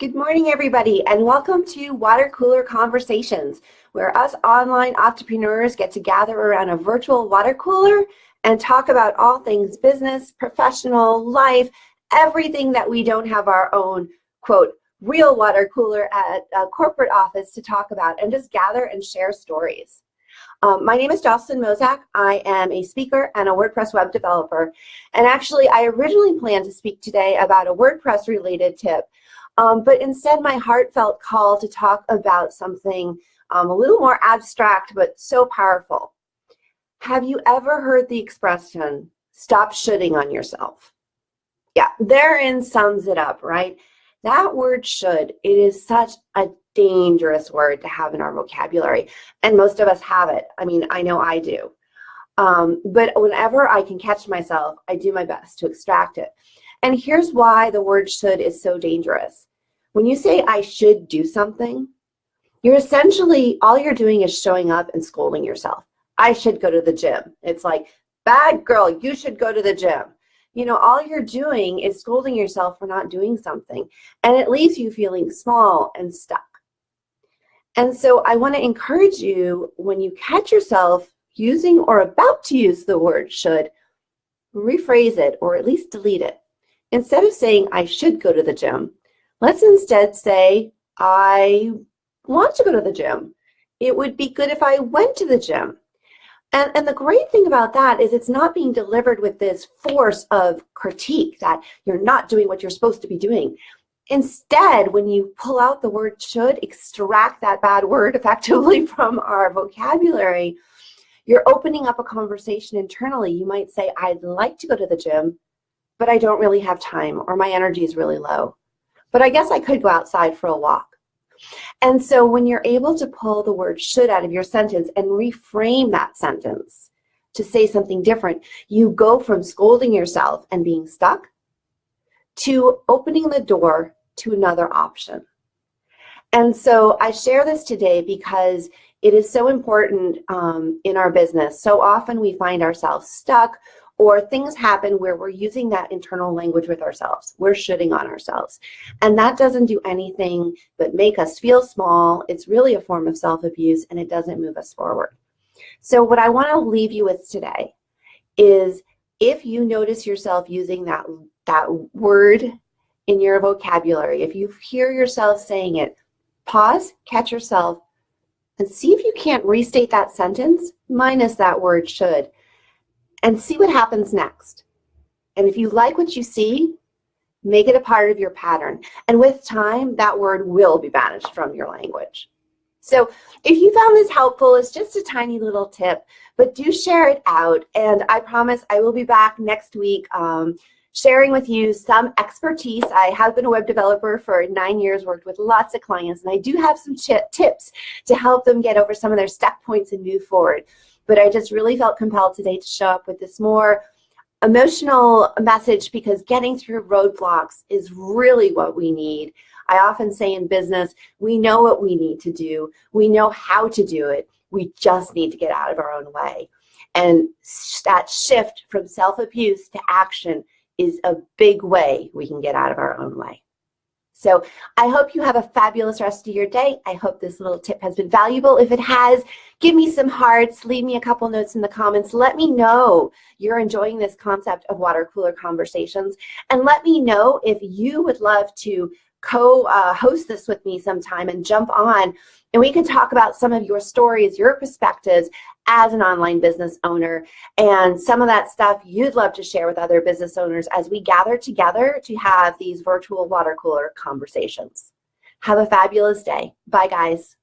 Good morning, everybody, and welcome to Water Cooler Conversations, where us online entrepreneurs get to gather around a virtual water cooler and talk about all things business, professional, life, everything that we don't have our own, quote, real water cooler at a corporate office to talk about, and just gather and share stories. My name is Jocelyn Mozak. I am a speaker and a WordPress web developer. And actually, I originally planned to speak today about a WordPress-related tip. But instead, my heart felt called to talk about something a little more abstract, but so powerful. Have you ever heard the expression, stop shoulding on yourself? Yeah, therein sums it up, right? That word should, it is such a dangerous word to have in our vocabulary, and most of us have it. I mean, I know I do. But whenever I can catch myself, I do my best to extract it. And here's why the word should is so dangerous. When you say I should do something, you're essentially, all you're doing is showing up and scolding yourself. I should go to the gym. It's like, bad girl, you should go to the gym. You know, all you're doing is scolding yourself for not doing something. And it leaves you feeling small and stuck. And so I want to encourage you, when you catch yourself using or about to use the word should, rephrase it or at least delete it. Instead of saying I should go to the gym, let's instead say I want to go to the gym. It would be good if I went to the gym. And the great thing about that is it's not being delivered with this force of critique that you're not doing what you're supposed to be doing. Instead, when you pull out the word should, extract that bad word effectively from our vocabulary, you're opening up a conversation internally. You might say, I'd like to go to the gym, but I don't really have time, or my energy is really low. But I guess I could go outside for a walk. And so when you're able to pull the word should out of your sentence and reframe that sentence to say something different, you go from scolding yourself and being stuck to opening the door to another option. And so I share this today because it is so important in our business. So often we find ourselves stuck, or things happen where we're using that internal language with ourselves. We're shoulding on ourselves. And that doesn't do anything but make us feel small. It's really a form of self-abuse, and it doesn't move us forward. So what I want to leave you with today is, if you notice yourself using that word in your vocabulary, if you hear yourself saying it, pause, catch yourself, and see if you can't restate that sentence minus that word should, and see what happens next. And if you like what you see, make it a part of your pattern. And with time, that word will be banished from your language. So if you found this helpful, it's just a tiny little tip, but do share it out. And I promise I will be back next week sharing with you some expertise. I have been a web developer for 9 years, worked with lots of clients, and I do have some tips to help them get over some of their stuck points and move forward. But I just really felt compelled today to show up with this more emotional message, because getting through roadblocks is really what we need. I often say in business, we know what we need to do. We know how to do it. We just need to get out of our own way. And that shift from self-abuse to action is a big way we can get out of our own way. So I hope you have a fabulous rest of your day. I hope this little tip has been valuable. If it has, give me some hearts, leave me a couple notes in the comments. Let me know you're enjoying this concept of water cooler conversations. And let me know if you would love to co-host this with me sometime and jump on, and we can talk about some of your stories, your perspectives as an online business owner, and some of that stuff you'd love to share with other business owners as we gather together to have these virtual water cooler conversations. Have a fabulous day. Bye, guys.